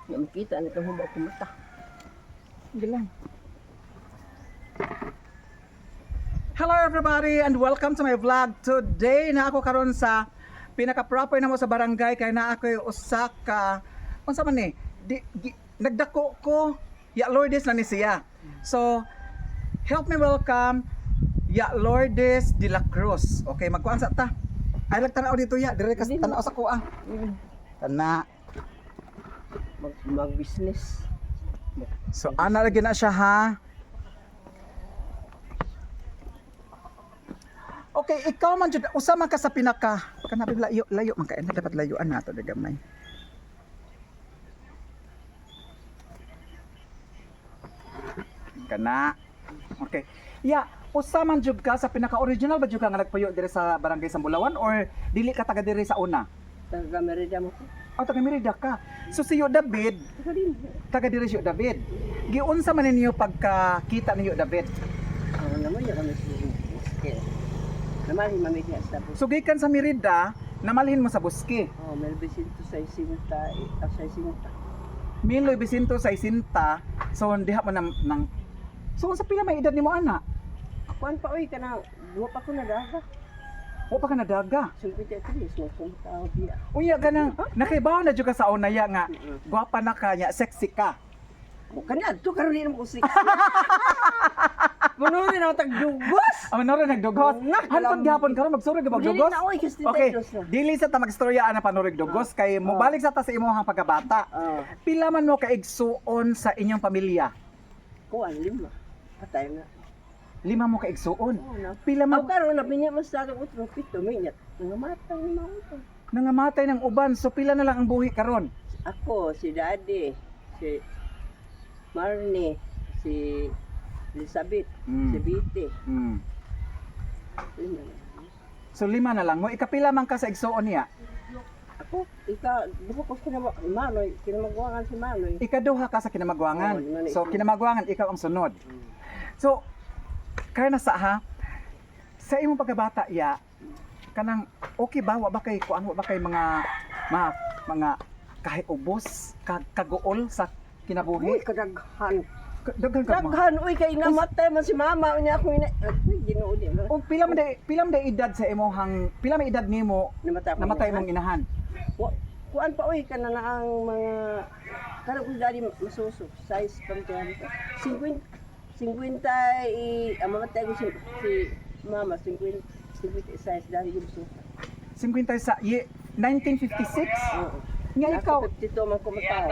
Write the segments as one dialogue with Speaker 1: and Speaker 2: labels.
Speaker 1: Nga makita na itong hubaw kumata.
Speaker 2: Sige lang. Hello everybody and welcome to my vlog. Today na ako karon sa pinaka-proper na mo sa barangay kay na ako usa ka unsa man ni nagdako ko ya Lourdes na ni siya. So help me welcome ya Lourdes de la Cruz. Okay, magkuan sa ta. Ay lang tanaw dito ya, dire ka tanaw sa kuan. Tana.
Speaker 1: Mag-business.
Speaker 2: So ana lagi na siya ha. Okay, ikaw man jud usa man ka sa pinaka kanang layo man kay dapat layuan nato de gamay. Kana. Okay. Ya, usa man jud ka sa pinaka original ba jud ka nga nagpuyo dire sa barangay Sambulawan or dili ka taga dire sa una?
Speaker 1: Taga Merida mo ko.
Speaker 2: Taga Merida ka. So si Yo David, taga dire si Yo David. Giunsa man ninyo pagkakita ni Yo David?
Speaker 1: Ano naman yung kami sa namalhin mamigay sa bus.
Speaker 2: So gikan sa Merida, namalhin mo sa Buski.
Speaker 1: Oh, may Vicento sa Isinta, sa Isinta.
Speaker 2: Miloy Vicento sa Isinta. So diha mo nang so sa pila may edad nimo ana?
Speaker 1: Kuan pa oy kana duwa pa ko na daga.
Speaker 2: Wa pa ka nadaga.
Speaker 1: Sulpite tulis mo kung tao diya.
Speaker 2: Unya ganang nakibaw na jud ka sa unaya nga gwapa na ka nya, sexy ka.
Speaker 1: O kana adto karon ni mo usik. Manurin ako tagdugos.
Speaker 2: Amo na rin nagdugos. Hantod gihapon karon magsurog ka magdugos.
Speaker 1: Na oy kasi
Speaker 2: Okay, dili sa ta magstorya ana panurig dugos kay mobalik sa ta sa imong pagkabata. Pila man mo kaigsuon sa inyong pamilya?
Speaker 1: Kuan lima. Patay na.
Speaker 2: 5 mo kaigsuon.
Speaker 1: Oo na.
Speaker 2: Pila
Speaker 1: Aw
Speaker 2: man
Speaker 1: karon na pinya mas sa utro pito minyak. Nangamatay ni mga ito.
Speaker 2: nangamatay ng uban. So pila na lang ang buhi karon?
Speaker 1: Ako, si Daddy, si Marnie, si Elizabeth, si Biti.
Speaker 2: Mm.
Speaker 1: Lima na.
Speaker 2: So 5 na lang mo. Ikapila man ka sa igsuon niya?
Speaker 1: Ako, buko ko Manoy, kinamagwangan si Manoy.
Speaker 2: Ikaduha ka sa kinamagwangan.
Speaker 1: Oo, lima na
Speaker 2: So
Speaker 1: ikaw.
Speaker 2: kinamagwangan ikaw ang sunod. So kaya na sa imong pagkabata ya kanang okay ba wa ba kay kuan wa ba kay mga kahiubos kaguol sa
Speaker 1: Uy,
Speaker 2: kinabuhi?
Speaker 1: kadaghan.
Speaker 2: Daghan ka mo.
Speaker 1: Daghan, uy, kay namatay man si mama. Unya ako uy, ginoo di ba?
Speaker 2: O pila man day edad sa imong pila may edad nimo namatay mong inahan?
Speaker 1: Kuan pa, uy, kana na ang mga, kana ko daddy masuso, size pang tiyan ko. 50 ang mamatay ko si mama, 50 size dahil yung suso.
Speaker 2: 50 sa 1956?
Speaker 1: Oo.
Speaker 2: Nga ikaw,
Speaker 1: 52 man ko matao.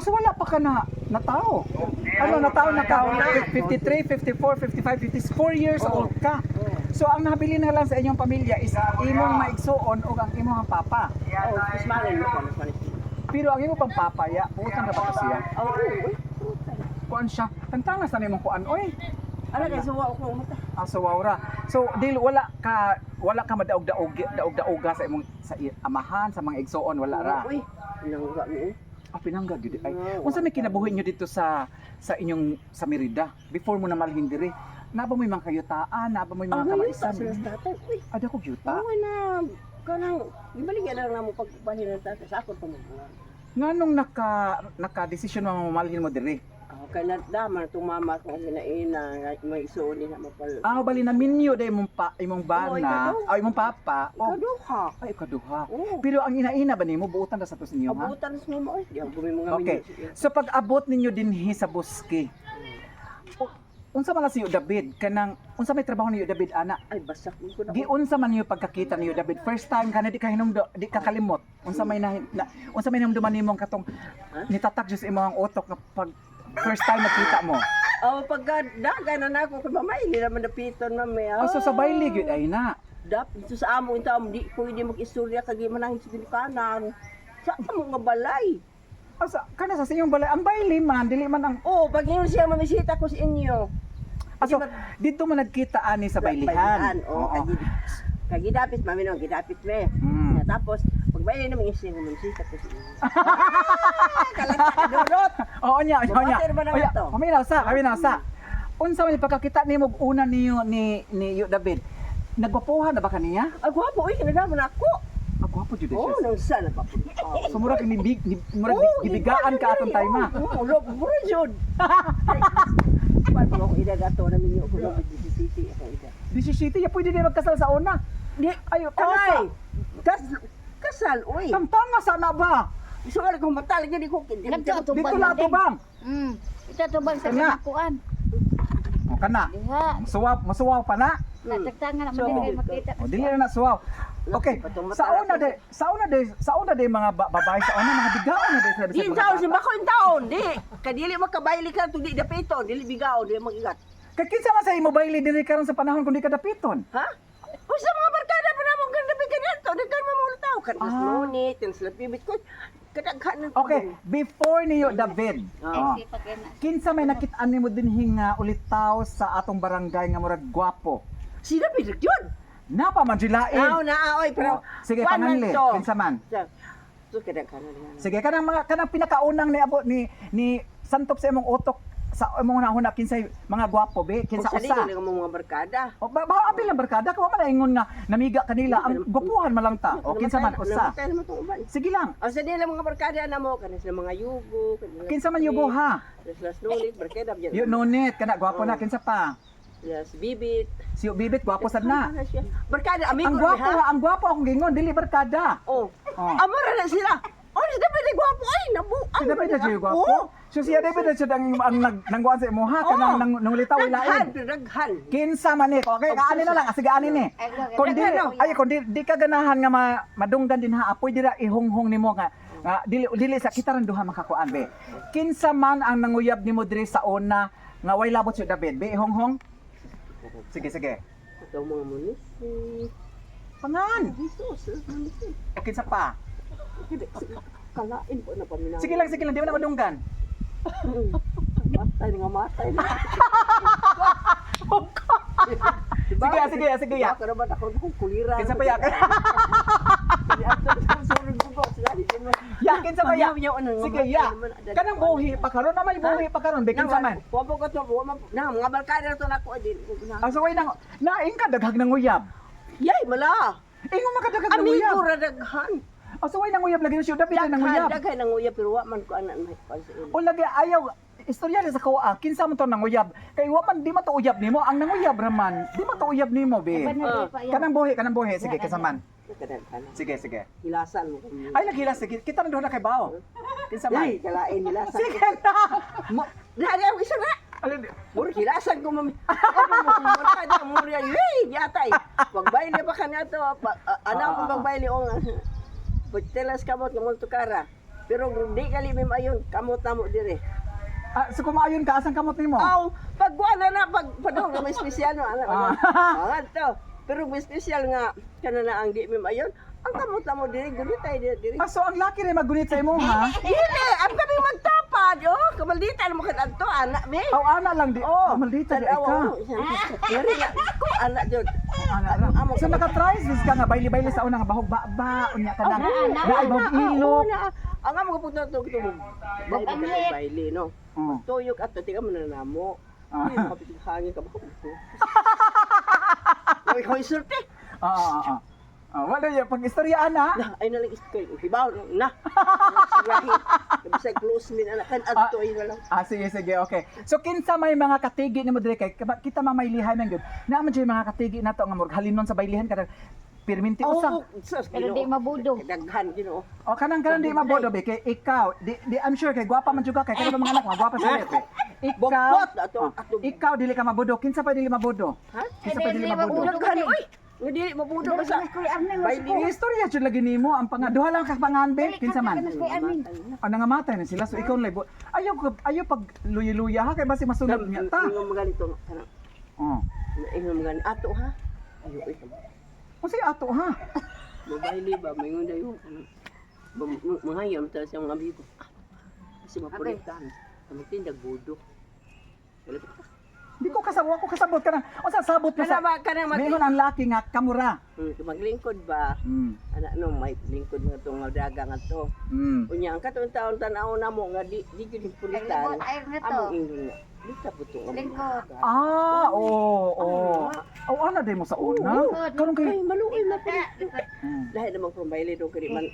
Speaker 2: so wala pa ka na natao. Ano natao na ka? 53, 54, 55, 54 years old ka. So ang nabili na lang sa inyong pamilya is imong maigsuon o ang imong papa.
Speaker 1: Oo, mas malin mo ko, mas malin.
Speaker 2: Pero ang imong pang papa ya, butan na ba to siya?
Speaker 1: Oo, uy.
Speaker 2: Kuan siya. Tantanga sa nimong kuan oy.
Speaker 1: Ano kay suwa ko mata.
Speaker 2: So wawra. So dili wala ka madaog-daog sa imong sa amahan sa mga igsuon wala ra.
Speaker 1: Uy, nangga mi.
Speaker 2: Pinangga gid ay. Unsa may kinabuhi nyo dito sa inyong sa Merida before mo na malhin diri? Naba mo yung mga kayutaan, naba mo yung mga kamaisan.
Speaker 1: Uy,
Speaker 2: Ada ko yuta.
Speaker 1: oo na. Kanang gibaligyan lang namo pagbalhin ng tatay sa ako tumubuan.
Speaker 2: Nganong naka-desisyon mo mamalhin mo diri?
Speaker 1: Kay nadaman tumama ko ginaina may isuon na mapal.
Speaker 2: Bali na minyo day imong bana,
Speaker 1: ikaduha.
Speaker 2: imong papa.
Speaker 1: Kaduha.
Speaker 2: Ay ikaduha.
Speaker 1: Oo.
Speaker 2: Pero ang inaina ba nimo buutan ra sa to ninyo ha?
Speaker 1: Abutan sa mo oy. Di ako mga
Speaker 2: Okay. So pag abot ninyo dinhi sa Buski. Unsa man na si Yo David kanang unsa may trabaho ni Yo David ana?
Speaker 1: Ay basak ko na.
Speaker 2: Giunsa man niyo pagkakita ni Yo David first time kana di ka di ka kalimot. Unsa may unsa may hinumduman nimo ang katong nitatak jud sa imong utok nga pag first time nakita mo.
Speaker 1: Pagka daga na nako kay mamay ni naman napiton mami.
Speaker 2: So sa baili gyud ay na.
Speaker 1: Dito sa amo inta di pwede mag-istorya kag manangin sa Pilipinas. Sa amo nga balay.
Speaker 2: Kana sa inyong balay ang baili man dili man ang
Speaker 1: Pag inyo siya mamisita ko sa inyo.
Speaker 2: so dito man nagkita ani sa bailihan.
Speaker 1: Oo. Kagidapit mami no, gidapit me. Tapos pagbaili naman yung siya mamisita ko sa inyo. Kalata
Speaker 2: Oo nya.
Speaker 1: Bumater ba na ito?
Speaker 2: Kami na sa. Unsa man pagkakita nimo una niyo ni Yo David? Nagwapuhan na ba kaniya?
Speaker 1: Ay gwapo, uy, kinagamo na ako.
Speaker 2: Ako po jud
Speaker 1: Oh,
Speaker 2: siya.
Speaker 1: nang sana pa po.
Speaker 2: So murag murag gibigaan ka atong time ma.
Speaker 1: Ulo, mura jud. Paano ako edad ato na minyo ko ng City ako edad.
Speaker 2: City ya pwede din magkasal sa una.
Speaker 1: Di,
Speaker 2: Ayo,
Speaker 1: ay, kasal, uy.
Speaker 2: Tangtanga sana ba?
Speaker 1: Gusto nga ko matalag di ko.
Speaker 3: Nagtuto
Speaker 2: Dito la to bang.
Speaker 3: Ito to bang sa
Speaker 2: Kana.
Speaker 3: kanakuan.
Speaker 2: O kana.
Speaker 3: Diha.
Speaker 2: Masuwaw pa na.
Speaker 3: Natagtangan na
Speaker 1: So,
Speaker 3: madili makita.
Speaker 2: O dili na suwaw. Okay. Sa una day mga babae sa una mga bigaon na day sa
Speaker 1: Di taon si bako in taon, di. Kadili makabayli ka to di dapito, dili bigaw, di magigat.
Speaker 2: Kay kinsa man sa imo bayli diri karon sa panahon kun di ka dapiton.
Speaker 1: Ha? O sa mga barkada pa namon ganda pa ganito, daghan mo mga tao kan mas nonit, kan sila pibit ko. Kadaghan na.
Speaker 2: Okay, before niyo David.
Speaker 1: Ah.
Speaker 3: Ay, sipag na.
Speaker 2: Kinsa may nakit-an nimo dinhi nga ulitaw sa atong barangay nga murag gwapo.
Speaker 1: Si David yun.
Speaker 2: Napa man jilain.
Speaker 1: Oy, pero
Speaker 2: Sige,
Speaker 1: kuwan man
Speaker 2: panganli.
Speaker 1: to.
Speaker 2: Kinsa man?
Speaker 1: So kadaghan na.
Speaker 2: Sige, kanang pinakaunang ni abo ni santop sa imong utok sa imong nahuna kinsay mga gwapo be, kinsa
Speaker 1: Sa
Speaker 2: usa.
Speaker 1: dili mo mga barkada.
Speaker 2: O ba apil lang barkada ka man ingon nga namiga kanila ang gwapuhan man lang ta. O kinsa man usa.
Speaker 1: Namatay naman tong uban.
Speaker 2: Sige lang.
Speaker 1: O sa nila mga barkada na mo, kanis na mga yugo, kanila.
Speaker 2: Kinsa man yugo ha?
Speaker 1: Las nulit, barkada byan.
Speaker 2: Yo nonit kana gwapo na kinsa pa?
Speaker 1: Las bibit.
Speaker 2: Si Bibit gwapo sad na.
Speaker 1: Barkada, amigo
Speaker 2: Ang gwapo akong gingon dili barkada.
Speaker 1: Oh.
Speaker 2: Oh.
Speaker 1: Amara na sila. Oh, si David ay gwapo ay nabu.
Speaker 2: Si David na siya
Speaker 1: Oh.
Speaker 2: gwapo. So siya David na siya ang nangguan sa imo ha kanang nangulitaw ilain.
Speaker 1: Daghan.
Speaker 2: Kinsa man ni? Okay, kaani na lang, sige ani ni. Kung di kung di ka ganahan nga madunggan din ha, apoy dira ihonghong nimo nga dili sa kita ran duha makakuan be. Kinsa man ang nanguyab nimo diri sa una nga way labot si David, be ihonghong. Sige.
Speaker 1: Ito mga munisi.
Speaker 2: Pangan.
Speaker 1: Jesus, munisi.
Speaker 2: O kinsa pa?
Speaker 1: Kalain po na paminaw.
Speaker 2: Sige lang, di mo na madunggan.
Speaker 1: Matay nga matay na.
Speaker 2: Sige ya.
Speaker 1: Pero ba ako kuliran.
Speaker 2: Kinsa pa ya? Ya, kinsa pa ya? Sige ya. Kanang buhi pa karon naman buhi pa karon, be kinsa man?
Speaker 1: Wapo ko to, na mga barkada to nako din.
Speaker 2: Aso way nang naing ka daghag nang uyab.
Speaker 1: Yay, mala.
Speaker 2: Ingon makadaghag nang uyab.
Speaker 1: Amigo ra daghan.
Speaker 2: Aso way nang uyab lagi na siya David nang uyab.
Speaker 1: Daghan nang uyab pero wa man ko anan may pansa.
Speaker 2: O lagi ayaw istorya sa ko kinsa man to nang uyab. Kay wa man di man to uyab nimo, ang nang uyab raman. Di man to uyab nimo be. Kanang buhi, sige kasaman.
Speaker 1: Kadaghan.
Speaker 2: Sige.
Speaker 1: Hilasan mo kami.
Speaker 2: Ay naghila sige, kita na doon na kay bao. Kinsa man?
Speaker 1: Ay, kalain hilasan.
Speaker 2: Sige na.
Speaker 1: Dali ako isa na.
Speaker 2: Alin?
Speaker 1: Mura hilasan ko mami. Barkada mo rin. Hey, yatay. Pagbayli pa kanya to. Ano ko pagbayli o nga. Pagtelas kamot ng multukara. Pero di kali may mayon, kamot na mo dire.
Speaker 2: So kumaayon ka asang kamot nimo?
Speaker 1: Aw, pagkuan na padong may espesyal no ana. To. Pero may espesyal nga kana na ang di may mayon. Ang kamot na mo dire, gunitay dire.
Speaker 2: So ang laki rin maggunit sa imo ha?
Speaker 1: Dili, ang kami magtapad. Oh, kamalditan mo kadto anak me.
Speaker 2: Aw ana lang di.
Speaker 1: Oh,
Speaker 2: Maldita di ka.
Speaker 1: Yari na ko anak jud.
Speaker 2: Ana ra. So naka-try this ka nga bayli-bayli sa unang bahog ba unya ka nang. Naay bahog ilo.
Speaker 1: Ang amo puto to to. Baili no. Tuyok at tiga mo na namo. Ay, kapitig hangin ka ba? Ay, ko isurte.
Speaker 2: Wala yung pag-istoryaan ha.
Speaker 1: Ay na lang iskoy. Hibaw na. Sirahi. Bisay close min anak kan adto ay na lang.
Speaker 2: Sige, okay. So kinsa may mga katigi nimo dire kay kita mamaylihan man gyud. Naaman jay mga katigi nato nga murag halinon sa baylihan kada perminti usa.
Speaker 3: Pero di mabudo.
Speaker 1: Daghan Ginoo.
Speaker 2: O kanang di mabodo be kay ikaw di I'm sure kay gwapa man jud ka kay kada mga anak gwapa sa be. Ikaw dili ka mabodo. Kinsa pa dili mabodo?
Speaker 1: Ha?
Speaker 2: Kinsa pa dili mabodo?
Speaker 1: Daghan oy. Nga dili mabudo ba sa
Speaker 2: Bayli istorya jud lagi nimo ang duha lang ka panganbe kinsa man. Nangamatay na sila so ikaw lay ayaw pag luya-luya ha kay basi masunod niya ta.
Speaker 1: Ingon mga ganito kana. Ingon mga ato ha. Ayo ito.
Speaker 2: Kasi ato ha.
Speaker 1: Babayli ba may ngon dayo. Mahayam ta sa mga amigo. Kasi mapuritan. Kami tindag budo.
Speaker 2: Di ko kasabot, ako kasabot ka na. O sa sabot mo
Speaker 1: Kana
Speaker 2: sa...
Speaker 1: ba kana
Speaker 2: Mingon ang laki nga, kamura.
Speaker 1: maglingkod ba? Ana no may lingkod nga tong daga nga to. Unya ang katong taon tanaw na mo nga di gyud pulitan.
Speaker 3: Ay, nga to.
Speaker 1: Amo ingon nga. Di ta puto nga.
Speaker 3: Lingkod.
Speaker 2: Oo. Ano din mo sa una? Karon kay...
Speaker 1: Ay maluoy na pa.
Speaker 3: Lingkod.
Speaker 1: Lahi namang pambayli do kani man.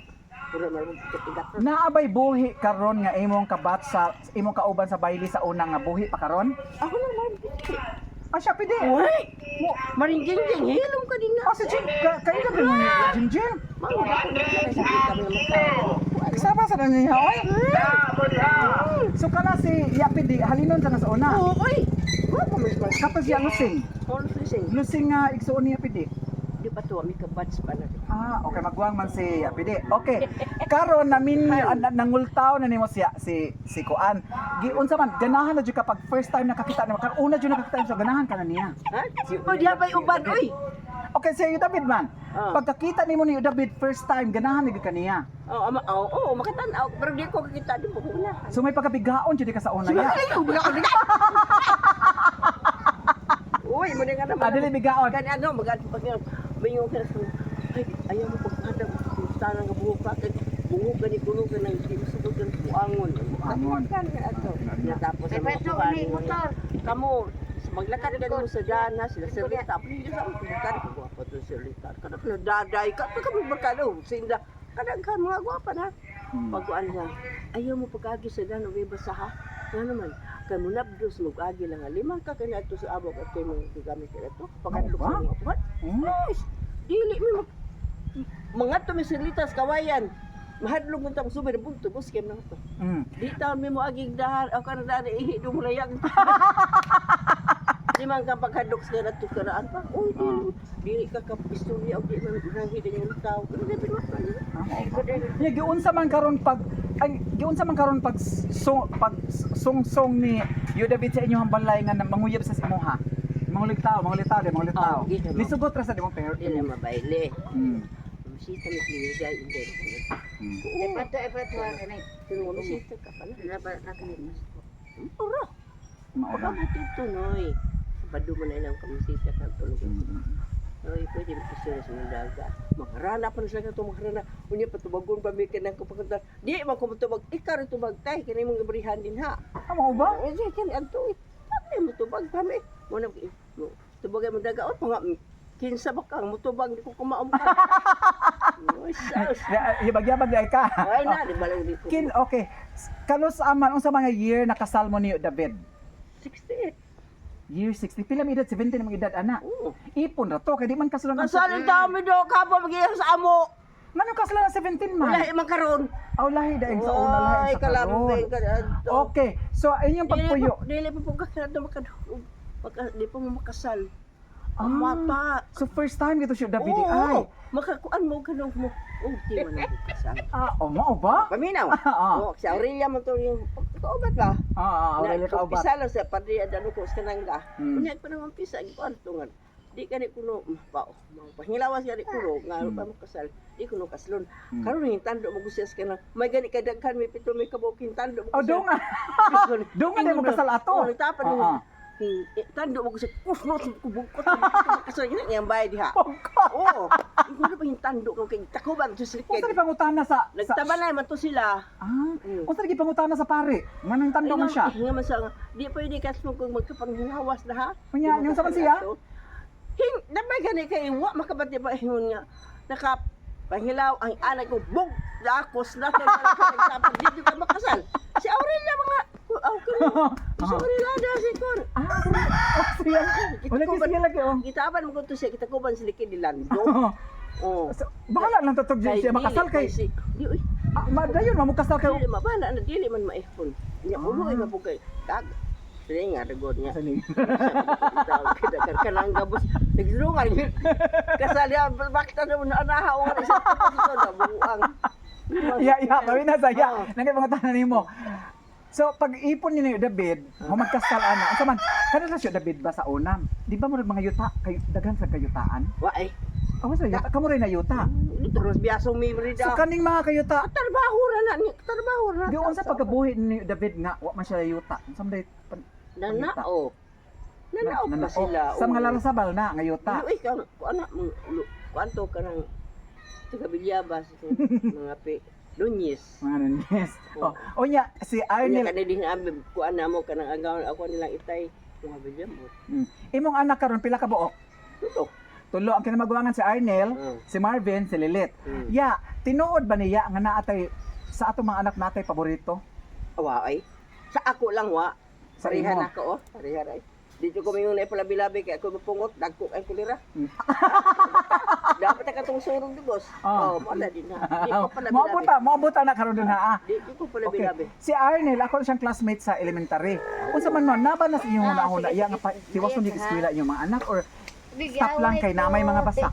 Speaker 1: Puro man tigat.
Speaker 2: Naabay buhi karon nga imong kabat sa imong kauban sa baili sa unang nga buhi pa karon?
Speaker 1: Ako lang man.
Speaker 2: Siya pwede.
Speaker 1: Uy! Maringjing-jing, hilom ka din nga.
Speaker 2: Si Jin, kayo ka din mo Jinjin.
Speaker 1: Mga ako na sakit kami ng magkao.
Speaker 2: Kasama sa niya, oy. So kana si Yapidi, halinon sa sa una.
Speaker 1: Oo, oy! Wala mo mas.
Speaker 2: Kapag siya lusing.
Speaker 1: All fishing.
Speaker 2: Lusing nga igsuon ni Yapidi.
Speaker 1: Di pa to, may kabats pa na.
Speaker 2: Okay, magwang man si Yapidi. Okay. Karon namin nangultaw na nimo siya si Kuan. Giunsa man ganahan na jud kapag first time nakakita nimo. Karon una jud nakakita nimo, ganahan ka na niya.
Speaker 1: Ha? O diha pa'y uban, oy!
Speaker 2: Okay, si David man. Pagkakita nimo ni David first time, ganahan ni kaniya.
Speaker 1: Oo, makatanaw. Pero di ko kakita, di mo ko na.
Speaker 2: So may pagkabigaon jud ka sa una ya.
Speaker 1: Uy, mo nga naman.
Speaker 2: Dili bigaon.
Speaker 1: Kani ano, mayon ka sa ay ayaw mo pagkadam sana nga buhok pa kay buhok gani kuno ka nang gimusubot ng buangon.
Speaker 2: Buangon.
Speaker 1: Kan ato. Tapos
Speaker 3: Ay, beto, ni motor.
Speaker 1: Kamo maglakad ka mo sa dana sila serlita. Pili sa maglakad ko gwapo to serlita. Kada ka daday ka ka magkano sinda. Kadang kan mga gwapo na. Pagkuan nga. Ayaw mo pagagi sa dana may basa ha. Ano naman? Kay mo nabdos mo agi lang limang ka kanya to sa abog at kay mo gigamit ka to. Pagkadlok sa mga buhat. Yes. Dili mi mga to misilitas kawayan. Mahadlok mo tang subir bunto bus kay nang to. Di taon mi mo aging dahar o kana dali ihi do mo layag. Di man ka pagkadlok sa na to karaan pa. Uy, dili ka ka istorya og di man nang hiding yung tao. Dili mo pa.
Speaker 2: Ya giunsa man karon pag song ni David sa inyong balay nga manguyab sa imuha. Mangulitaw di. Nisugot ra sa dimong pero.
Speaker 1: Dili mabayle. Bisita mi pinigay inde.
Speaker 3: Ay, pato, kani.
Speaker 1: Pero bisita ka pala.
Speaker 3: Nakalimas.
Speaker 1: Ora. Ora buti tunoy. Badu mo na ilang kamisita ka tulog. Oy, pwede mo isura sa mga daga. Makarana pa na sila ka makarana. Unya patubagon pa may kanang kapagkanta. Di man ko matubag. Ikaw rin tubag tay. Kaya mong ibrihan din ha.
Speaker 2: Amo ba?
Speaker 1: Kasi kan anto. Sabi mo tubag kami. Muna tubagay mo daga. O mga kinsa ba kang mutubag. Di ko kumaom ka. Oy, sus.
Speaker 2: Hibag-yabag ay ka.
Speaker 1: Ay na, di ba lang di ko.
Speaker 2: Okay. Kanos aman unsa mga year nakasal mo ni David?
Speaker 1: 68.
Speaker 2: Year 60. Pila mi edad? 17 ang edad ana.
Speaker 1: Oo.
Speaker 2: Ipon ra to kay di man kasalan.
Speaker 1: Kasalin tao mi do. Kapa mag-iya sa amo.
Speaker 2: Manong kasalan 17 man.
Speaker 1: Wala imang karon.
Speaker 2: Lahi daing sa una lahi
Speaker 1: Ay,
Speaker 2: sa karon.
Speaker 1: kalambing ka na.
Speaker 2: Okay. So inyong pagpuyo.
Speaker 1: Dili pa po ka na makadulog. Di pa mo makasal. Ang mata.
Speaker 2: So first time gito siya David ay.
Speaker 1: Oo. Makakuan mo ka nung mo. Oh, di man ako kasal.
Speaker 2: Mao ba?
Speaker 1: Paminaw. Oo, si Aurelia mo to yung kaubat ba?
Speaker 2: Aurelia kaubat.
Speaker 1: Pisa lang sa padri adano ko sa kanangga. Kunya pa naman pisa ikuan tungan. Di kani kuno pa. Pahilawas gani kuno nga pa mo kasal. Di kuno kaslon. Karon yung tando mo gusto sa kanang may gani kadaghan may pito may kabuking tando mo.
Speaker 2: Donga. Donga na mo kasal ato.
Speaker 1: Oh, tapan mo. Tando mo gusto kusno sa kubukot. Kasal yun yang bayad diha. Oo. Ikaw na pa yung tando ko kay takuban to sila.
Speaker 2: Unsa ni pangutana sa
Speaker 1: Nagtabanay man to sila.
Speaker 2: Unsa ni pangutana sa pare? Manang tando man siya.
Speaker 1: Nga man sa di pwede ka mo kung magkapanghawas na ha.
Speaker 2: Kunya yung sa man siya?
Speaker 1: Dabay gani kay wa makabati pa ingon nga nakap panghilaw ang anak ko bug dakos na nagtapon dito ka makasal. Si Aurelia mga si Aurelia da si kon.
Speaker 2: Siya. Wala ki siya lagi
Speaker 1: Gitaban mo ko to siya kita kuban sila kay Dilando. Oh.
Speaker 2: Bahala lang tatog siya makasal kay.
Speaker 1: Di uy.
Speaker 2: Madayon mamukasal kay.
Speaker 1: Dili mabala na dili man maihon. Nya ulo ay mapugay. Tag. Sila nga regod niya. Kanang gabos. Nagdurungan yun. Kasali bakit ano na anahaw na isa dito na buang.
Speaker 2: Kami na saya. Nangay pangutana nimo. So pag ipon niyo ni David, magkasal ana. Unsa man? Kada na siya David ba sa unam? Di ba mo mga yuta kay daghan sa kayutaan?
Speaker 1: Wa ay.
Speaker 2: Awas na yuta, kamo rin na yuta.
Speaker 1: Terus biasong memory
Speaker 2: So
Speaker 1: da.
Speaker 2: kaning mga kayuta,
Speaker 1: Trabaho ra na ni, trabaho ra.
Speaker 2: di unsa pagkabuhi ni David nga wa man siya yuta. Unsa man
Speaker 1: Nana o. Nanaog pa sila.
Speaker 2: Sa mga
Speaker 1: oo.
Speaker 2: larasabal na ngayota.
Speaker 1: Uy, kuanto ka ng taga Bilyabas, mga Lunyes.
Speaker 2: Mga nanis.
Speaker 1: Oo.
Speaker 2: Oh, nya si
Speaker 1: Kanya
Speaker 2: Arnel.
Speaker 1: ka din abib, kuan na mo ka ng agaw, ako nilang itay, mga Bilyabas.
Speaker 2: Imong anak karon pila ka buok?
Speaker 1: Tutok.
Speaker 2: Tulo ang kinamaguangan si Arnel,
Speaker 1: Mm.
Speaker 2: si Marvin, si Lilith.
Speaker 1: Mm.
Speaker 2: Ya, tinuod ba niya nga naatay sa atong mga anak natay paborito?
Speaker 1: Awa ay. Sa ako lang wa.
Speaker 2: Sa
Speaker 1: Parihan
Speaker 2: imo?
Speaker 1: ako, oh. Parihan ay. Dito ko mayong naipalabi-labi kaya ako mapungot, dagko ay kulira.
Speaker 2: Mm.
Speaker 1: Dapat ka itong surong dugos.
Speaker 2: Oh.
Speaker 1: Wala din na. Di ko
Speaker 2: Maabuta na karon din ha.
Speaker 1: Di ko pala bilabi.
Speaker 2: Si Arnel, ako siyang classmate sa elementary. Unsa man man, naba na sa inyong una-una, iya nga tiwas mo di eskwela inyong mga anak or stop lang kay namay mga basa.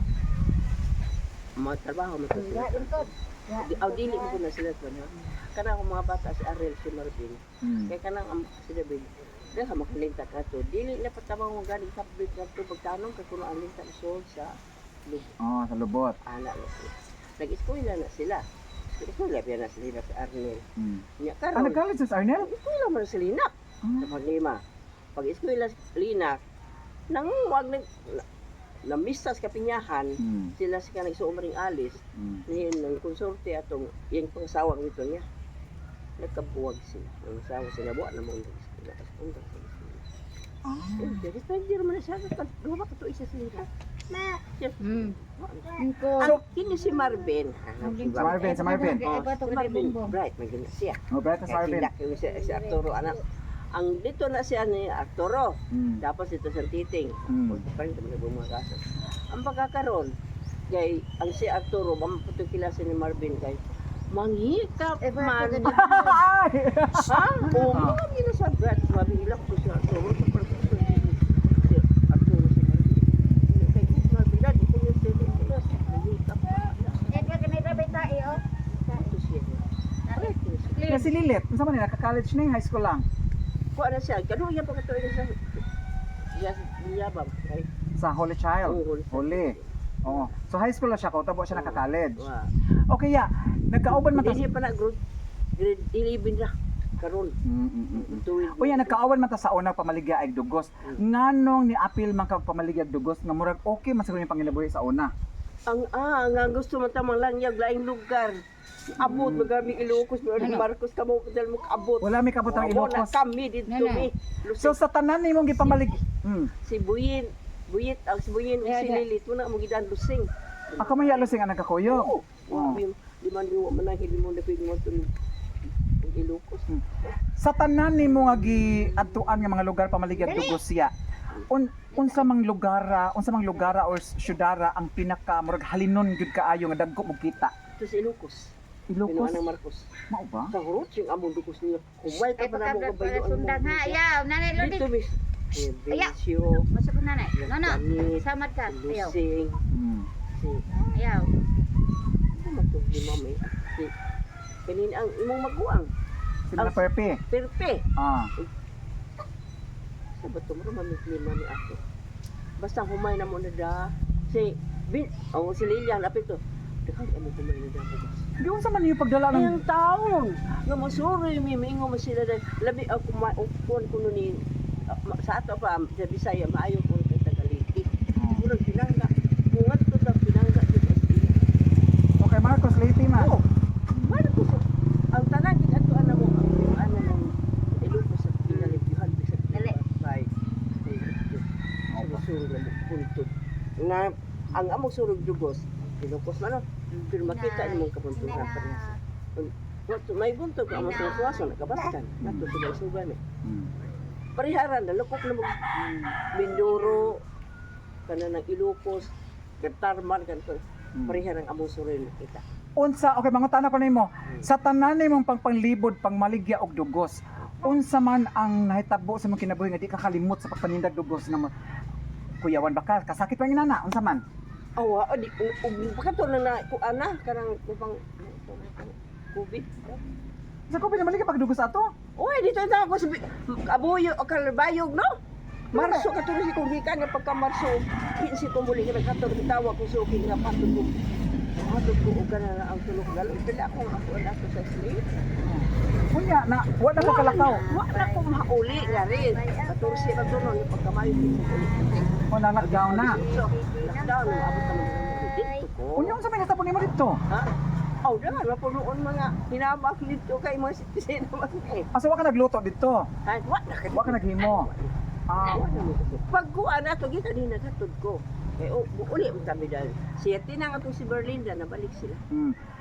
Speaker 1: Mga trabaho mo to sila. Dili mo na sila to. Kanang mga bata si Ariel, si Marvin. Kaya kanang si David. Dahil makalinta ka to. Dili na patamang mo galing subject na to. Pagtanong ka kung ang linta isold sa lubot.
Speaker 2: Oh, sa lubot.
Speaker 1: Ana na sila. Nag-eskwela na sila. Nag-eskwela pa na sila si Arnel. Nya
Speaker 2: Ah,
Speaker 1: karon.
Speaker 2: nag-college si Arnel?
Speaker 1: Eskwela mo na si Linak. Sa paglima. Pag eskwela si Linak, nang wag na mistas kapinyahan, sila sa kanang suumring alis, niyan ng konsorte atong yung pangasawa nito niya. Nagkabuwag sila. Ang asawa sila buwan na mong eskwela. Jadi pwede naman na siya. Gawa ka to isa sila.
Speaker 3: Ko.
Speaker 1: Kini si Marvin.
Speaker 2: Si Marvin, si Marvin.
Speaker 1: Si Marvin, bright, may ganun siya.
Speaker 2: Oh, Brett si Marvin.
Speaker 1: Si Arturo, anak. Ang dito na siya ni Arturo. Tapos ito sa titing. Huwag pa rin naman bumagasan. Ang pagkakaroon, kay ang si Arturo, maputo kilasa ni Marvin kay manghikap man.
Speaker 2: Ay!
Speaker 1: Ha? Oo, mga minasagat. Mabilang ko si Arturo sa pagkakas si Arturo si Marvin. Kay si Marvin, dati ko yung titing. Manghikap. Ito siya. Correct.
Speaker 2: Ya si Lilith, unsa man ni naka-college na high school lang
Speaker 1: Kuha na siya. Ganun yan pagkatuloy na siya. Yabang. Right?
Speaker 2: sa Holy Child.
Speaker 1: Oo,
Speaker 2: Holy. Oo. So high school na siya ko, tabo siya naka-college.
Speaker 1: Wow.
Speaker 2: Okay, ya. Nagkauban man ta.
Speaker 1: Hindi pa na grade 11 na. Karon.
Speaker 2: O yan, nagkaawan man ta sa unang pamaligya ay dugos. Nganong ni apil man kag pamaligya ag dugos nga murag okay man siguro yung panginabuhi sa una.
Speaker 1: Ang gusto mo tamang lang yung laing lugar. Abot, magami Ilocos, Marcos, kamo dal mo abot.
Speaker 2: Wala mi kabot ang
Speaker 1: Na
Speaker 2: Ilocos.
Speaker 1: kami dito mi.
Speaker 2: So sa tanan nimong gipamalig.
Speaker 1: Si Buyit, si Buyin, si Lilit, mo na mo gidan lusing.
Speaker 2: Ako man yalo sing anak kakuyo.
Speaker 1: Oo. Di man liwa man ang hindi mo na pwede mo itong Ilocos.
Speaker 2: Sa tanan nimo nga giadtuan nga mga lugar pamaligya ag dugos siya. Unsa mang lugara or syudara ang pinaka murag halinon gyud kaayo nga dagko mo kita.
Speaker 1: Ito si Ilocos.
Speaker 2: Ilocos.
Speaker 1: Pinuan ng Marcos.
Speaker 2: Mao ba?
Speaker 1: Sa hurot siyang among dukos niya. Kumay ka pa na mo kabayo.
Speaker 3: Sundang ha. Ayaw. Nanay Lodi.
Speaker 1: Dito mis.
Speaker 3: Ayaw.
Speaker 1: Bencio.
Speaker 3: Masuk ko nanay. Nono.
Speaker 1: Ganit.
Speaker 3: Samad ka. Ayaw.
Speaker 1: Lusing. Si.
Speaker 3: Ayaw.
Speaker 1: Ano matug di mami? Si. Kanin ang imong maguang.
Speaker 2: Sila na perpe.
Speaker 1: Perpe.
Speaker 2: Ah.
Speaker 1: Sa bato mo mamit-lima ni ako. Basta humay na mo na da. Si. Si Lilian. Apit to. Dekay mo humay na da mo.
Speaker 2: Di unsa man yung pagdala ng
Speaker 1: Ang taon nga masuri mi mingo mo sila dahil labi ako maupon kuno ni sa ato pa sa Bisaya maayo ko kay Tagaliki. Murag pinangga. Bungat ko ta pinangga sa SDA.
Speaker 2: Okay, Marcos Leyte man.
Speaker 1: Oh. Mano ko ang tanan gid ato ana mo ang ana ng Ilocos sa pinalibuhan bisag
Speaker 3: Dali.
Speaker 1: by ang masuri na mo puntod. Nga ang among surog dugos Ilocos man no. Pero makita imong kabuntuhan pa rin. May buntog ang mga suwaso nakabaskan. Nato sila sugan eh. Pariharan na lukok na mag Mindoro kana ng Ilocos, Tarman kanto. Pariharan among suril kita.
Speaker 2: Unsa, okay, mga tanong ko nimo. Sa tanan nimong pangpanglibod, pangmaligya og dugos. Unsa man ang nahitabo sa mga kinabuhi nga di ka kalimot sa pagpanindag dugos nga kuyawan baka kasakit pa inana unsa man?
Speaker 1: Awa, di pagkato na ko ana kanang pang COVID.
Speaker 2: Sa ko pinamaligya pag dugos ato?
Speaker 1: Oy, dito na ako sa abuyo o kalbayog no? Marso ka tuloy si kung gikan nga pagka Marso, kinsi ko muli nga nagkatog gitawa ko suki nga patog ko. matod ko og kana ang tulog galon pila ako ako ato sa sleep.
Speaker 2: Unya na wala ka kalakaw.
Speaker 1: Wala ko mauli nga rin. 14 ra doon ang pagkamayo dito.
Speaker 2: O nalagaw na.
Speaker 1: So, lockdown ang abot naman dito ko.
Speaker 2: Unya unsa may natapon nimo dito?
Speaker 1: Ha? Oh, dahan mapunuon mga hinabak dito kay mga citizen naman eh.
Speaker 2: Asa wa ka nagluto dito?
Speaker 1: Ha,
Speaker 2: Wa ka naghimo. Ah,
Speaker 1: pagkuan ato kita din nagatod ko. Eh uli mo kami dahil. Siya tinang atong si Berlinda nabalik sila.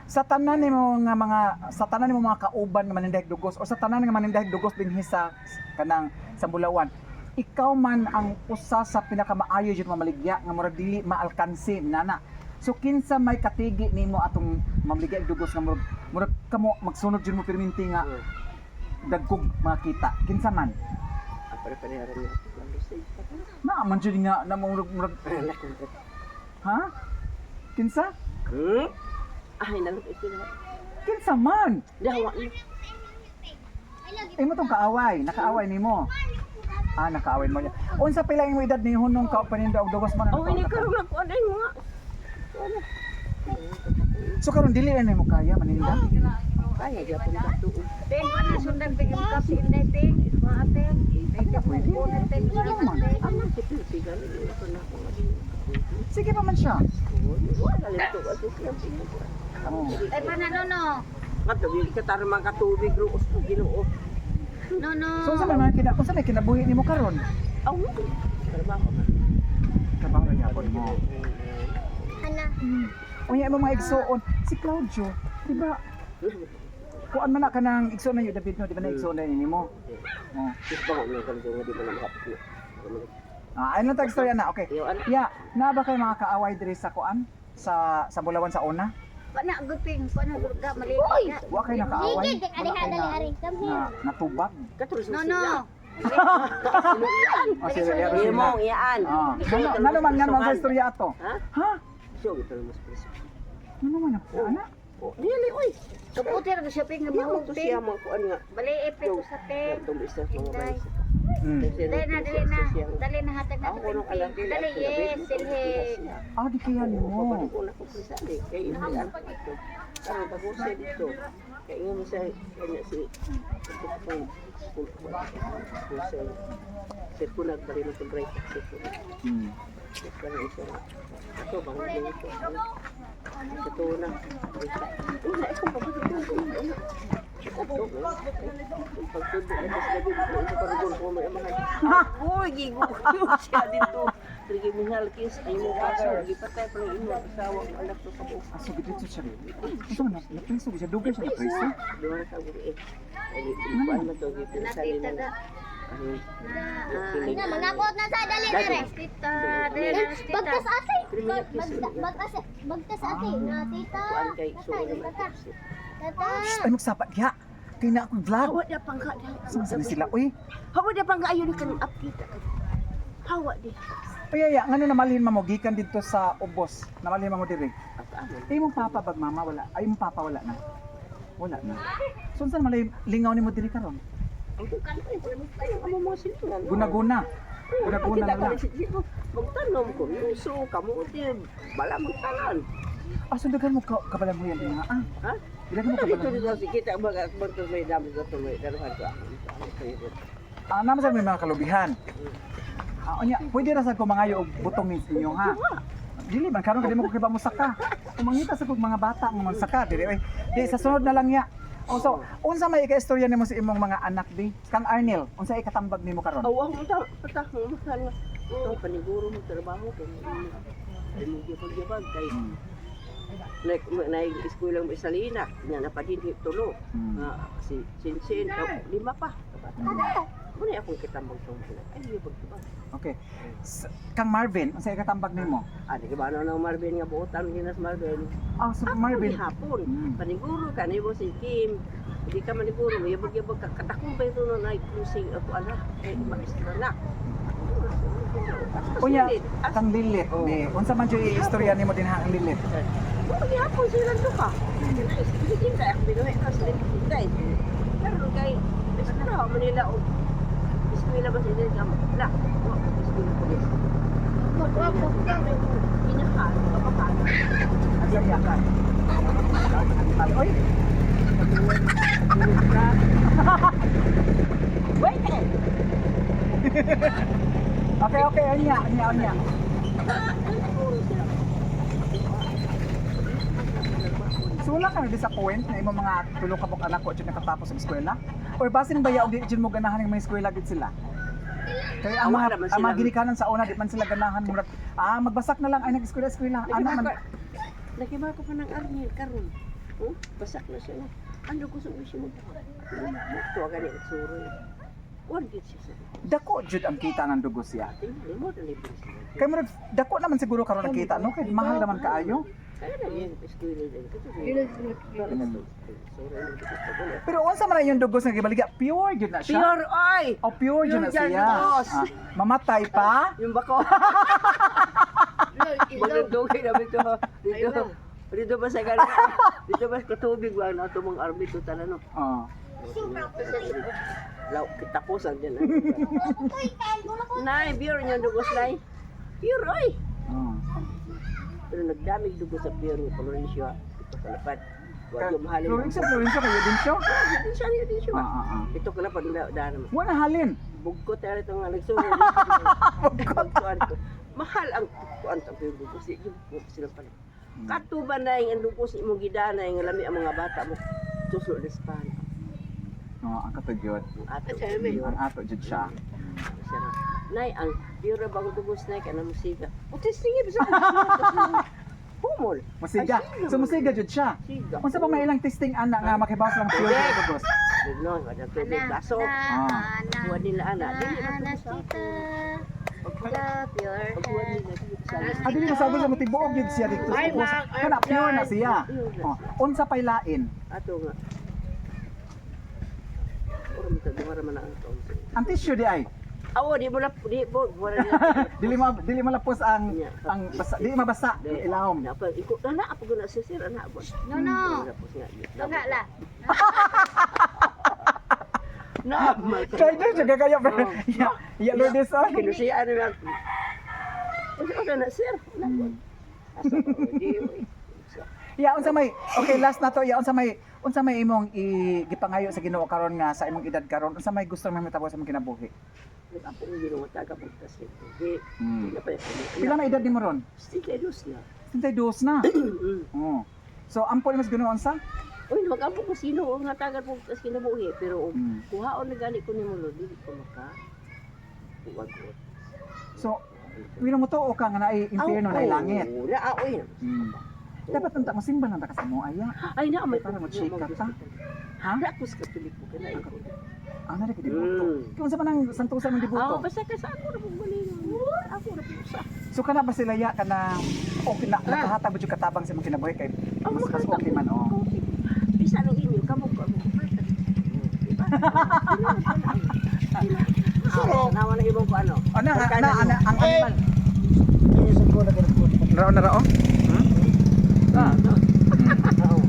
Speaker 2: sa tanan nimo mga kauban nga manindahig dugos o sa tanan nga manindahig dugos dinhi sa kanang sa Bulawan, ikaw man ang usa sa pinakamaayo jud mamaligya nga murag dili maalkansi nana. So kinsa may katigi nimo atong mamaligya dugos nga murag kamo magsunod jud mo perminti nga dagkog makita. Kinsa man?
Speaker 1: Pare-pareharan niya.
Speaker 2: Na man jud nga na murag ha? Kinsa?
Speaker 1: Ay, nalupit sila.
Speaker 2: Kinsa man?
Speaker 1: Dawa ni.
Speaker 2: Imo tong kaaway, nakaaway nimo. Ah, nakaaway mo niya. Unsa pila imong edad ni hunong ka paninda og dugos man
Speaker 1: Oh, ini karon ako anay mo nga.
Speaker 2: So karon dili na nimo kaya maninda?
Speaker 1: Kaya gyapon ka tuod.
Speaker 3: Ting, ano sundan bigyan ka si Inday, Ting? Mga Ting.
Speaker 2: Ay, pwede.
Speaker 3: Kunin, Ting.
Speaker 1: Ang sipigan ito na ako.
Speaker 2: Sige pa man siya.
Speaker 1: Wala lang to at siya.
Speaker 2: Oh.
Speaker 3: Ay, pananono.
Speaker 1: Mato bili ka tarmang katubig ruos ko Ginoo.
Speaker 3: No.
Speaker 2: So unsa man unsa may kinabuhi nimo karon?
Speaker 1: Aw, trabaho man.
Speaker 2: Trabaho na gyapon mo.
Speaker 3: Ana.
Speaker 2: Unya imong mga igsuon si Claudio, di ba? Kuan man na kanang igsuon na yo David no, di ba na igsuon na nimo? Oh.
Speaker 1: Gusto ko na kan di ba na makapit.
Speaker 2: Ah, ayun lang tag istorya na. Okay.
Speaker 1: Yo an.
Speaker 2: Ya, na ba kay mga kaaway diri sa kuan? Sa Bulawan sa una?
Speaker 3: Pana guping, pana gurga maliit.
Speaker 2: Wa kay nakaaway.
Speaker 4: Ligid, ari ha, dali, ari. Come here.
Speaker 2: Na natubag.
Speaker 1: Katulad
Speaker 3: No.
Speaker 2: O si Ria
Speaker 1: Imo iyaan.
Speaker 2: Ah, nano man nga sa istorya ato?
Speaker 1: Ha?
Speaker 2: Ha?
Speaker 1: So ito mas preso.
Speaker 2: Ano man ako, ana?
Speaker 1: Oh, dili oy.
Speaker 3: Kaputir ko siya ping
Speaker 1: Di
Speaker 3: nga
Speaker 1: mo to siya
Speaker 3: Ting.
Speaker 1: mo kuan nga.
Speaker 3: Maliit ko sa Ting.
Speaker 1: Itong isa mga
Speaker 3: Inday.
Speaker 1: bayi.
Speaker 2: Mm.
Speaker 3: Dali na hatag na
Speaker 1: Ako nung alam
Speaker 3: Ting.
Speaker 1: nila.
Speaker 3: Dali, yes, silhig.
Speaker 2: Ah, di kaya nimo.
Speaker 1: Ko na ko pisali kay inian ito. Ano bago siya dito. Kaya nga sa kanya si Sir Kunag bali mo kung right Sir Kunag. Kaya isa. Ako bang dito. Ito na. Una ako pagkukuha ko. Uy, gigo siya dito. Sige mo halkis, ay mo pasok, gipatay pa ng imo asawa ng anak ko sa buong.
Speaker 2: Aso gid siya. Ito na, napreso siya, dugay siya napreso.
Speaker 1: Doon sa buong eh. Ay, ikuan mo to, gipinasali
Speaker 3: Natita
Speaker 1: na.
Speaker 3: da.
Speaker 4: Na, mangabot na sa dali na re.
Speaker 3: Tita, dali na tita.
Speaker 4: Bagtas ate. Bagtas ate. Na, tita.
Speaker 1: Kuan kay
Speaker 4: Tatay,
Speaker 1: sulo
Speaker 4: tata. Tata.
Speaker 2: Ay magsapat ya. Kay na akong vlog.
Speaker 1: Hawa da pang ka.
Speaker 2: Saan sila uy?
Speaker 1: Hawa da pang ka ayo ni kan update. Hawa di.
Speaker 2: Ay ngano namalhin mo gikan dito sa ubos. Namalhin mo diri.
Speaker 1: Apa mo?
Speaker 2: Ay mong papa bag mama wala. Ay mong papa wala na. Wala na. So saan malay lingaw nimo diri karon?
Speaker 1: Ang kan ay mo silingan.
Speaker 2: Guna-guna. Guna-guna na lang.
Speaker 1: Magtanom ko, yuso, kamuti, bala magtanan.
Speaker 2: Ah, sundagan mo kabalan mo yan din ha?
Speaker 1: Ha?
Speaker 2: Bilang mo
Speaker 1: Dito
Speaker 2: kabalan.
Speaker 1: dito si kita baga bantu may dami sa tuloy daruhan ko.
Speaker 2: Ah, naman sa may mga kalubihan. Ah, onya, pwede ra sa ko mangayo og butong ninyo ha. Dili man karon kadi mo ko kiba mo saka. Kumangita sa kog mga bata nga magsaka dili oy. Di sa sunod na lang ya. Oh, so, unsa may ika-istorya nimo sa imong mga anak di? Kang Arnel, unsa ikatambag nimo karon?
Speaker 1: Awa mo ta, patah mo sana. Ito paniguro mo trabaho ko. Ay mo gyapag kay eskwela mo isalina, nya na pa din tulo. Si Sinsin, 5 pa. Muna akong kitambag tong sila. Ay gyapag ba.
Speaker 2: Okay. Kang Marvin, unsa ikatambag nimo?
Speaker 1: Di ba na Marvin nga buotan ginas Marvin.
Speaker 2: Ah, so
Speaker 1: Marvin
Speaker 2: Marvin.
Speaker 1: hapon. Paniguro ka ni si Kim. Hindi ka maniguro, yabag-yabag ka. Katakong pa ito na closing ako anak. Ay, maestra na.
Speaker 2: Unya, kang Lilit. Di, unsa man jud istorya nimo din ha ang Lilit?
Speaker 1: Hindi hapon sila duka. Hindi tayo ako binuhay kasi hindi. Pero kay, estra mo nila o eskwela ba sila ka? La, eskwela polis. Inahan, kapakahan.
Speaker 2: Asa iya ka? Oy.
Speaker 1: Wait eh!
Speaker 2: Okay, anya. Sula ka na disappoint na imong mga tulo ka pok anak ko jud nakatapos sa eskwela? Or basin ba yaog di jud mo ganahan ng mga eskwela gid sila? Kaya ang
Speaker 1: Awa
Speaker 2: mga
Speaker 1: naman
Speaker 2: ang mga
Speaker 1: sila.
Speaker 2: ginikanan sa una di man sila ganahan murag magbasak na lang ay nag-eskwela. Ano man
Speaker 1: Nakiba ko pa ng army karon. Oh, basak na siya na. Ano ko sa siya mo? Tuwa ka rin suro. One git siya.
Speaker 2: dako jud ang kita ng dugo siya.
Speaker 1: Tingnan mo dali pa siya.
Speaker 2: Kay murag dako naman siguro karon nakita no kay mahal naman kaayo.
Speaker 1: Kaya na yan, eskwela din.
Speaker 2: Pero unsa man na yung dugos nga gibaliga pure jud na siya.
Speaker 1: Pure oy!
Speaker 2: Oh, pure jud na
Speaker 1: Pure dyan,
Speaker 2: siya.
Speaker 1: dugos.
Speaker 2: Mamatay pa.
Speaker 1: Yung bako. Magdugay na dito. Dito ba sa ganun? Dito ba sa tubig ba na ito mong army to tanan no?
Speaker 2: Oh.
Speaker 1: Law kitapusan din. Nay, pure niya dugos nay. Pure oy!
Speaker 2: Oh.
Speaker 1: Pero nagdamig dugo sa pure Florencio. Ito kalapad. Huwag yung mahalin.
Speaker 2: Florencio kayo din siya.
Speaker 1: Din siya.
Speaker 2: Ah.
Speaker 1: Ito kalapad na naman.
Speaker 2: Wala halin.
Speaker 1: Bugkot tayo ito nga nagsunog. Bugkot. Mahal ang kuan ta pure dugo sila pala. Katuban na yung andukos imong gidana yung lami ang mga bata mo. Tuslo despan.
Speaker 2: Oh, ang katugyot.
Speaker 1: Ato.
Speaker 2: Ang ato jud siya.
Speaker 1: Nay, ang pure bago dugos nay ka na musika. O testing bisa. Humol.
Speaker 2: Musiga. So musiga jud siya.
Speaker 1: Siga.
Speaker 2: Unsa pa may ilang testing ana nga makibawas lang pure jud dugos.
Speaker 1: No, ada tubig kaso. Buwan nila ana. Dili na sa pagbuwan nila dito sa
Speaker 2: Abi ni sabi sa matibuog jud siya dito. Kana pure na siya. Oh, unsa pay lain?
Speaker 1: ato nga. Ora mo tagmara man ang taon.
Speaker 2: Ang tissue di ay.
Speaker 1: Awo di mo na di po wala na.
Speaker 2: Dili malapos ang basa, di mabasa, ilawom.
Speaker 1: Na pa iko na apa guna sa sir ana ba.
Speaker 3: No.
Speaker 1: Nga
Speaker 3: la.
Speaker 1: Na.
Speaker 2: Kaya din siya kaya pa. Ya Lourdes oh.
Speaker 1: Kinusi ano lang. Ano na sir? Na po. Asa pa di.
Speaker 2: Ya unsa may okay last na to ya unsa may imong gipangayo sa Ginoo karon nga sa imong edad karon unsa may gusto mo matabo sa imong kinabuhi?
Speaker 1: Ako ang ginoo taga pagtas ito. Di. Di pa
Speaker 2: Pila may edad nimo ron?
Speaker 1: Stick dos na.
Speaker 2: 62 na. Oh. So ampon mas Ginoo unsa?
Speaker 1: Uy, mag-ampo ko sino o nga tagal po tas kinabuhi. Pero kuhaon na gani ko ni mo, dili ko maka. Huwag ko.
Speaker 2: So wala mo to o ka nga naay impierno na langit.
Speaker 1: Naaoy.
Speaker 2: Dapat unta mo simba nang ta sa mo aya.
Speaker 1: Ay, na, may
Speaker 2: Para mag-shake ka ta. Ha?
Speaker 1: Nakos ka tulik ko ka na ikaw.
Speaker 2: Ana ra kay dibuto. Kung sa manang santusan ng
Speaker 1: Ako,
Speaker 2: dibuto.
Speaker 1: basta ka sa ako na pong galing. Ako na pong sa.
Speaker 2: So kana ba sila ya kana okay na nakahatag ba jud katabang sa imong kinabuhi kay mas okay man oh.
Speaker 1: Bisa nang inyo, kamog ko. Diba? Nawa na ibang ko ano.
Speaker 2: Ana ang animal. Rao na rao?
Speaker 1: Oo.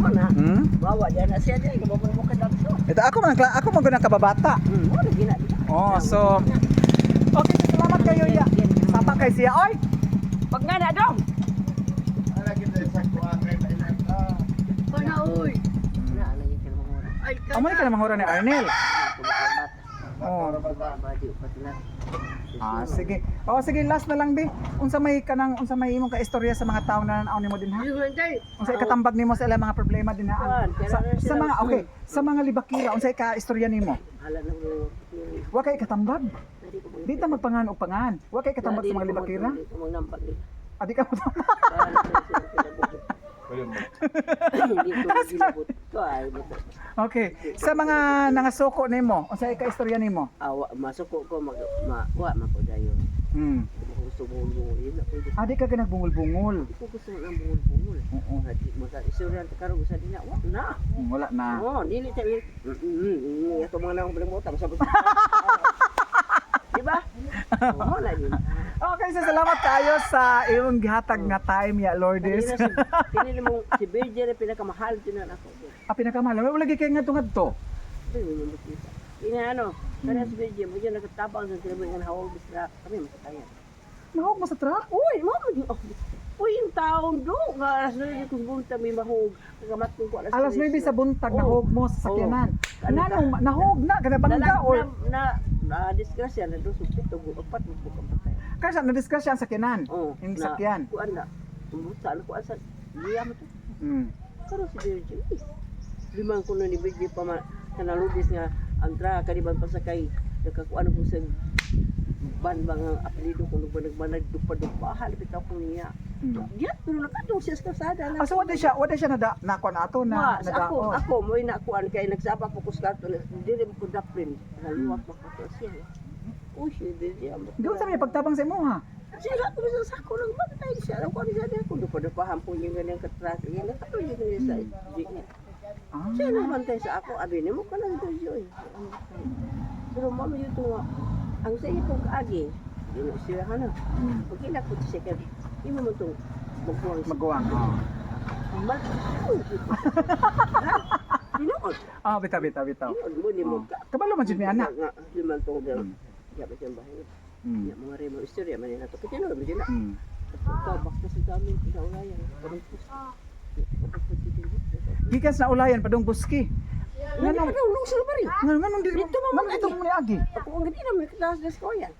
Speaker 1: Ano?
Speaker 2: Hmm?
Speaker 1: Bawa dyan na siya dyan. Kababang mo ka lang so.
Speaker 2: Ito ako man gunang kababata.
Speaker 1: Ano gina?
Speaker 2: Oh, so okay, salamat kayo ya. Sapa kay siya oy.
Speaker 1: Pag nga na dong.
Speaker 3: Uy.
Speaker 1: Na, ano yung kinamamura?
Speaker 3: Ay,
Speaker 2: Amo ni ka namang hura ni Arnel. Oh. Sige. Oh, sige last na lang bi. Unsa may imong kaistorya sa mga tawo na nanaw nimo din ha? Unsa ikatambag nimo sa ilang mga problema din ha? Sa mga okay, sa mga libakira unsa ka istorya nimo?
Speaker 1: Hala na mo.
Speaker 2: Wa kay katambag. Di ta magpangan og pangan. Wa kay katambag sa mga libakira.
Speaker 1: Kumang nampak di.
Speaker 2: Adi ka mo.
Speaker 1: Hindi ko gilabot ko ay buto.
Speaker 2: Okay. Sa mga nangasoko nimo, unsa ka istorya nimo?
Speaker 1: Awa masuk ko wa mapodayon. Gusto mo yun na pwede.
Speaker 2: Adi ka nagbungol-bungol.
Speaker 1: Ko gusto ng bungol-bungol.
Speaker 2: Oo.
Speaker 1: Hadi mo sa isuryan karon sa dina. Wa na.
Speaker 2: Wala na.
Speaker 1: Oh, dili ta. Ito mga nang balimutan sa Diba? Oo na din.
Speaker 2: Okay, so salamat kayo sa iyong gihatag nga time ya Lourdes.
Speaker 1: Pinili mo si Virgin na pinakamahal din na ako.
Speaker 2: Pinakamahal. Wala gyud kay ngadto-ngadto.
Speaker 1: Ina ano, kana si Virgin mo dyan nagtabang sa sila ng hawag bisra kami makakaya.
Speaker 2: Nahog mo sa truck?
Speaker 1: Uy, mo oh. Uy, yung taong do, nga alas 9 kung bunta may mahog. Kagamat ko
Speaker 2: Alas 9 sa buntag,
Speaker 1: Oo.
Speaker 2: nahog mo sa sakyanan.
Speaker 1: Ano ka?
Speaker 2: Nanong, nahog na, ganabangga or...
Speaker 1: na disgrasya na do supit to upat mo bukang patay.
Speaker 2: Kasi na-discuss yan sa sakyanan.
Speaker 1: Oh,
Speaker 2: Yung sakyan.
Speaker 1: Kuan na. Umbuta na kuan sa liya mo to.
Speaker 2: Mm.
Speaker 1: Pero si Virgin, limang kuno ni Virgin pa man kanaludis nga ang tra kaniban pa sa kay nakakuan ko sa ban bang apelido kuno ba nagmanag dupa-dupa halipit ako niya. Diyan pero nakadong siya sa kasada na.
Speaker 2: Ah, so wala siya nakon ato na nadaot.
Speaker 1: Ako mo inakuan kay nagsaba ko kuskarto dili mo ko daplin naluwak pa ko siya. Uy, dili am.
Speaker 2: Doon sa may pagtabang sa imo ha.
Speaker 1: Sila ko sa sako ng batay siya. Ako ni sa ko dupa-dupa hampon yung ganang katras. Yan nakatuloy niya sa niya.
Speaker 2: Ah.
Speaker 1: Siya nagbantay sa ako, abi ni mo ka lang ito yun. Pero mami yung tunga, ang sa itong kaagi, yun ang siya ka na. Pag kinakot siya ka, hindi mo itong magbuwang siya.
Speaker 2: Magawang. Oh.
Speaker 1: Tinood.
Speaker 2: Ah, bitaw.
Speaker 1: Tinood mo, ni mo ka.
Speaker 2: Kabalo man jud mi anak.
Speaker 1: Liman tong dyan. Gabi siyang bahay.
Speaker 2: Mm.
Speaker 1: Yung mga remo istorya, manila to. Tinood mo din na.
Speaker 2: Mm.
Speaker 1: Tabak na sa dami, pinaulayan. Parang puso.
Speaker 2: Gikas na ulayan padung buski.
Speaker 1: Nganong nung silbari.
Speaker 2: Nganong di
Speaker 1: Dito mo man
Speaker 2: dito mo ni agi.
Speaker 1: Ako ang ganda na may kataas ko yan.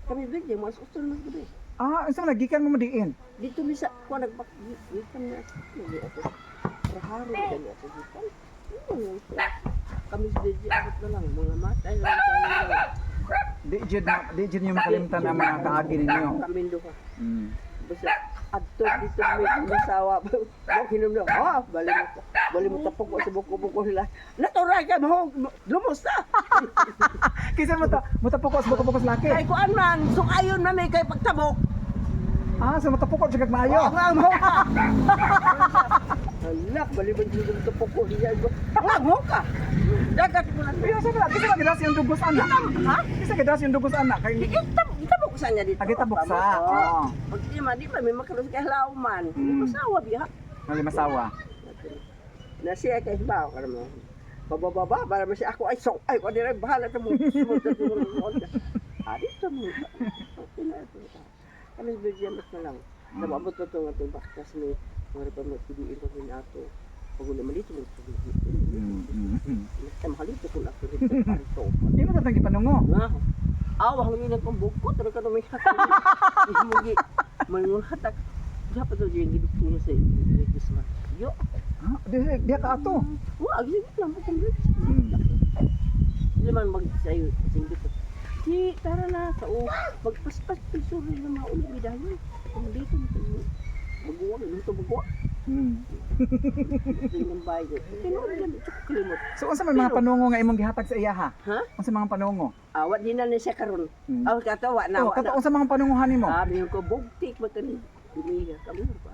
Speaker 1: Kami bigyan, mas gusto naman gabi.
Speaker 2: Ah, unsa man gikan mo madiin?
Speaker 1: Dito misa ko nagbak gikan na ako. Rahari kami ako gikan. Kami sa bigyan abot na lang mga matay lang tayo.
Speaker 2: Di jud niyo makalimtan ang mga kaagi ninyo.
Speaker 1: Kami duha.
Speaker 2: Mm.
Speaker 1: Basta adto dito may masawa. Mo hinom na. Ah, bali mo tapok ko sa buko-buko nila. Naturay ka mo lumusta.
Speaker 2: Kisa mo tapokos bukos laki.
Speaker 1: Kay kuan man, sukayon man may kay pagtabok.
Speaker 2: Ah, so matapokos jud kag maayo.
Speaker 1: Ang mo ka. Alak, baliban dito sa poko niya. Ang mo ka. Dagat mo na.
Speaker 2: Pero sa kisa gidas yung dugos anak.
Speaker 1: Ha?
Speaker 2: Kisa gidas yung dugos anak kay
Speaker 1: Itabok sa niya dito.
Speaker 2: Agitabok sa. Oo.
Speaker 1: Pag di ba may makaroon kay halauman. Masawa biha.
Speaker 2: Mali masawa.
Speaker 1: Na siya kay bawo ka mo. Bababa para mo siya ako ay sok ay ko dire bahala ta mo. Adi ta mo. Kami bigyan mas na lang. Nababot to nga to baktas ni para pa mo tidiin ko din ato. Pag ulo malito mo sa mahalito ko na ito parito.
Speaker 2: Di mo tatang gipanungo.
Speaker 1: Nga. Awah mo yun ang bukot. Ano ka na may hatak. Hindi. May hatak. Dapat ito yung giduk niya sa Christmas. Yo.
Speaker 2: Ha? Di ka ato.
Speaker 1: Wag, sige lang. Bukong blitz. Hindi man mag-sayo. Sige dito. Si, tara na. Magpaspas. Pisuri na mga ulit. Dahil. Kung dito. Maguwag. Ito maguwag. Ito yung bayo. Tinuro yan. Ito ko kalimot.
Speaker 2: So unsa may mga panungo nga imong gihatag sa iya ha?
Speaker 1: Ha?
Speaker 2: Unsa mga panungo?
Speaker 1: Awat din na siya karon. Awat katawa na.
Speaker 2: Oh, kato unsa mga panunguhan nimo?
Speaker 1: Sabi ko, bugtik ba ito ni? Dumiga. Kami na ba?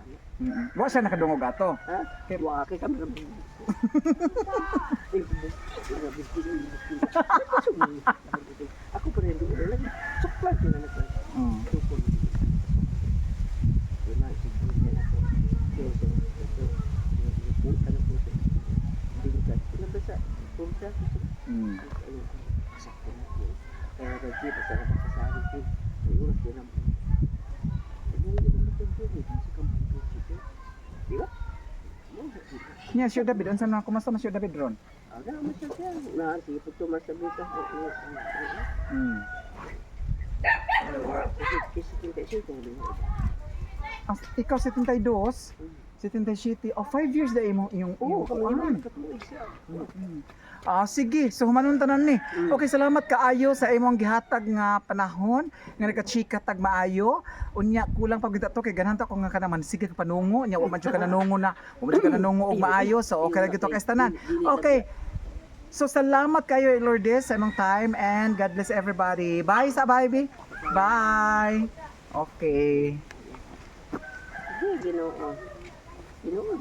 Speaker 2: Wa siya nakadungog ato.
Speaker 1: Ha? Wala kay kami na bugtik. Ako pa rin doon lang. Suklat din na nagpapalala. Tukol. Wala, siguro yan ako. Punta na punta. Bingkat. Pinabasa. Punta. Sakto na yun. Kaya nag-jeep. Basta na makasabi ko. May oras din ang hindi mo matagpili. Sa kampang project. Di ba?
Speaker 2: Nya Sir David, unsa na kumusta na Sir David ron?
Speaker 1: Aga, masya na. Sige po tumasabi ka.
Speaker 2: Ikaw 72, 77. Oh, 5 years na yung
Speaker 1: Oo, kami
Speaker 2: kuan.
Speaker 1: naman. Katuloy siya.
Speaker 2: Sige, so humanon tanan ni. Okay, salamat kaayo sa imong gihatag nga panahon nga nagka-chika tag maayo. Unya kulang pag to kay ganhan ta ko nga kanaman sige ka panungo, nya wa man jud ka nanungo na, wa man jud ka nanungo og maayo. So okay ra gito kay tanan. Okay. So salamat kayo Lourdes sa imong time and God bless everybody. Bye sa baby. Bye. Okay.
Speaker 1: Hindi, ginoo. Ginoo,